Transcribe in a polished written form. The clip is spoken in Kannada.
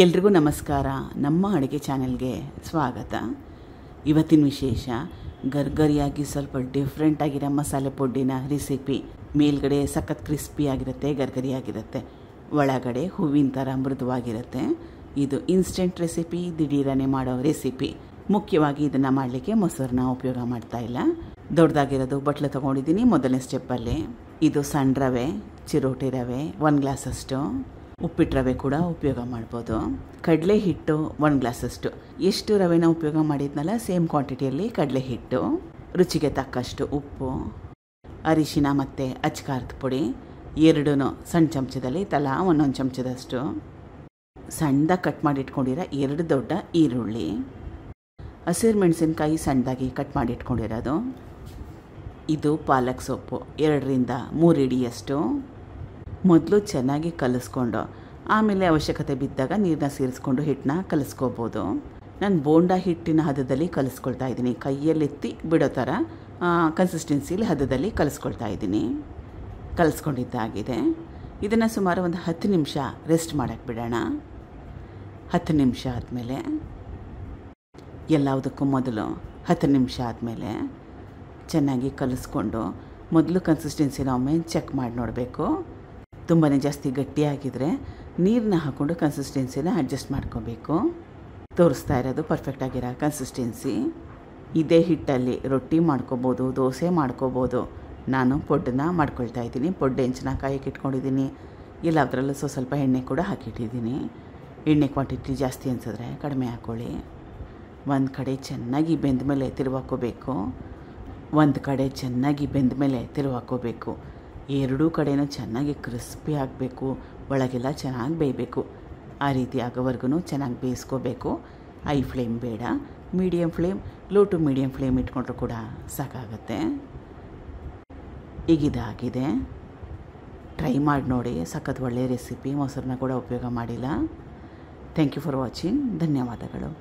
ಎಲ್ರಿಗೂ ನಮಸ್ಕಾರ. ನಮ್ಮ ಅಡುಗೆ ಚಾನೆಲ್ಗೆ ಸ್ವಾಗತ. ಇವತ್ತಿನ ವಿಶೇಷ ಗರ್ಗರಿಯಾಗಿ ಸ್ವಲ್ಪ ಡಿಫ್ರೆಂಟ್ ಆಗಿರೋ ಮಸಾಲೆ ಪುಡ್ಡಿನ ರೆಸಿಪಿ. ಮೇಲ್ಗಡೆ ಸಖತ್ ಕ್ರಿಸ್ಪಿ ಆಗಿರುತ್ತೆ, ಗರ್ಗರಿಯಾಗಿರುತ್ತೆ, ಒಳಗಡೆ ಹೂವಿನ ಥರ ಮೃದುವಾಗಿರುತ್ತೆ. ಇದು ಇನ್ಸ್ಟೆಂಟ್ ರೆಸಿಪಿ, ದಿಢೀರನೆ ಮಾಡೋ ರೆಸಿಪಿ. ಮುಖ್ಯವಾಗಿ ಇದನ್ನು ಮಾಡಲಿಕ್ಕೆ ಮೊಸರನ್ನ ಉಪಯೋಗ ಮಾಡ್ತಾ ಇಲ್ಲ. ದೊಡ್ಡದಾಗಿರೋದು ಬಟ್ಲು ತೊಗೊಂಡಿದ್ದೀನಿ. ಮೊದಲನೇ ಸ್ಟೆಪ್ಪಲ್ಲಿ ಇದು ಸಣ್ಣ ರವೆ, ಚಿರೋಟಿ ರವೆ 1 ಗ್ಲಾಸಷ್ಟು, ಉಪ್ಪಿಟ್ಟು ರವೆ ಕೂಡ ಉಪಯೋಗ ಮಾಡ್ಬೋದು. ಕಡಲೆ ಹಿಟ್ಟು 1 ಗ್ಲಾಸಷ್ಟು. ಎಷ್ಟು ರವೆನ ಉಪಯೋಗ ಮಾಡಿದ್ನಲ್ಲ ಸೇಮ್ ಕ್ವಾಂಟಿಟಿಯಲ್ಲಿ ಕಡಲೆ ಹಿಟ್ಟು, ರುಚಿಗೆ ತಕ್ಕಷ್ಟು ಉಪ್ಪು, ಅರಿಶಿನ ಮತ್ತು ಅಚ್ಕಾರದ ಪುಡಿ ಎರಡೂ ಸಣ್ಣ ಚಮಚದಲ್ಲಿ ತಲಾ 1 ಚಮಚದಷ್ಟು, ಸಣ್ಣದಾಗಿ ಕಟ್ ಮಾಡಿ ಇಟ್ಕೊಂಡಿರೋ 2 ದೊಡ್ಡ ಈರುಳ್ಳಿ, ಹಸಿರು ಮೆಣಸಿನ್ಕಾಯಿ ಸಣ್ಣದಾಗಿ ಕಟ್ ಮಾಡಿ ಇಟ್ಕೊಂಡಿರೋದು, ಇದು ಪಾಲಕ್ ಸೊಪ್ಪು 2 ರಿಂದ 3 ಹಿಡಿಯಷ್ಟು. ಮೊದಲು ಚೆನ್ನಾಗಿ ಕಲಿಸ್ಕೊಂಡು ಆಮೇಲೆ ಅವಶ್ಯಕತೆ ಬಿದ್ದಾಗ ನೀರನ್ನ ಸೇರಿಸ್ಕೊಂಡು ಹಿಟ್ಟನ್ನ ಕಲಿಸ್ಕೋಬೋದು. ನಾನು ಬೋಂಡಾ ಹಿಟ್ಟಿನ ಹದದಲ್ಲಿ ಕಲಿಸ್ಕೊಳ್ತಾ ಇದ್ದೀನಿ. ಕೈಯಲ್ಲೆತ್ತಿ ಬಿಡೋ ಥರ ಕನ್ಸಿಸ್ಟೆನ್ಸಿಲಿ ಹದದಲ್ಲಿ ಕಲಿಸ್ಕೊಳ್ತಾ ಇದ್ದೀನಿ. ಕಲಿಸ್ಕೊಂಡಿದ್ದಾಗಿದೆ. ಇದನ್ನು ಸುಮಾರು ಒಂದು 10 ನಿಮಿಷ ರೆಸ್ಟ್ ಮಾಡೋಕ್ಕೆ ಬಿಡೋಣ. 10 ನಿಮಿಷ ಆದಮೇಲೆ, ಎಲ್ಲದಕ್ಕೂ ಮೊದಲು 10 ನಿಮಿಷ ಆದಮೇಲೆ ಚೆನ್ನಾಗಿ ಕಲಿಸ್ಕೊಂಡು ಮೊದಲು ಕನ್ಸಿಸ್ಟೆನ್ಸಿನ ಒಮ್ಮೆ ಚೆಕ್ ಮಾಡಿ ನೋಡಬೇಕು. ತುಂಬಾ ಜಾಸ್ತಿ ಗಟ್ಟಿಯಾಗಿದ್ದರೆ ನೀರನ್ನ ಹಾಕ್ಕೊಂಡು ಕನ್ಸಿಸ್ಟೆನ್ಸಿನ ಅಡ್ಜಸ್ಟ್ ಮಾಡ್ಕೋಬೇಕು. ತೋರಿಸ್ತಾ ಇರೋದು ಪರ್ಫೆಕ್ಟಾಗಿರೋ ಕನ್ಸಿಸ್ಟೆನ್ಸಿ. ಇದೇ ಹಿಟ್ಟಲ್ಲಿ ರೊಟ್ಟಿ ಮಾಡ್ಕೋಬೋದು, ದೋಸೆ ಮಾಡ್ಕೋಬೋದು. ನಾನು ಪೊಡ್ಡನ್ನ ಮಾಡ್ಕೊಳ್ತಾ ಇದ್ದೀನಿ. ಪೊಡ್ಡು ಹೆಂಚನ್ನ ಕಾಯಕ್ಕೆ ಇಟ್ಕೊಂಡಿದ್ದೀನಿ. ಎಲ್ಲದರಲ್ಲೂ ಸ್ವಲ್ಪ ಎಣ್ಣೆ ಕೂಡ ಹಾಕಿಟ್ಟಿದ್ದೀನಿ. ಎಣ್ಣೆ ಕ್ವಾಂಟಿಟಿ ಜಾಸ್ತಿ ಅನಿಸಿದ್ರೆ ಕಡಿಮೆ ಹಾಕ್ಕೊಳ್ಳಿ. ಒಂದು ಕಡೆ ಚೆನ್ನಾಗಿ ಬೆಂದ ಮೇಲೆ ತಿರುವಾಕೋಬೇಕು. ಒಂದು ಕಡೆ ಚೆನ್ನಾಗಿ ಬೆಂದ ಮೇಲೆ ತಿರುವಾಕೋಬೇಕು. ಎರಡೂ ಕಡೆನೂ ಚೆನ್ನಾಗಿ ಕ್ರಿಸ್ಪಿ ಆಗಬೇಕು. ಒಳಗೆಲ್ಲ ಚೆನ್ನಾಗಿ ಬೇಯಬೇಕು. ಆ ರೀತಿ ಆಗೋವರೆಗೂ ಚೆನ್ನಾಗಿ ಬೇಯಿಸ್ಕೋಬೇಕು. ಹೈ ಫ್ಲೇಮ್ ಬೇಡ, medium flame, low to medium flame ಇಟ್ಕೊಂಡ್ರೂ ಕೂಡ ಸಾಕಾಗುತ್ತೆ. ಈಗಿದಾಗಿದೆ. ಟ್ರೈ ಮಾಡಿ ನೋಡಿ. ಸಖತ್ ಒಳ್ಳೆಯ ರೆಸಿಪಿ. ಮೊಸರನ್ನ ಕೂಡ ಉಪಯೋಗ ಮಾಡಿಲ್ಲ. Thank you for watching. ಧನ್ಯವಾದಗಳು.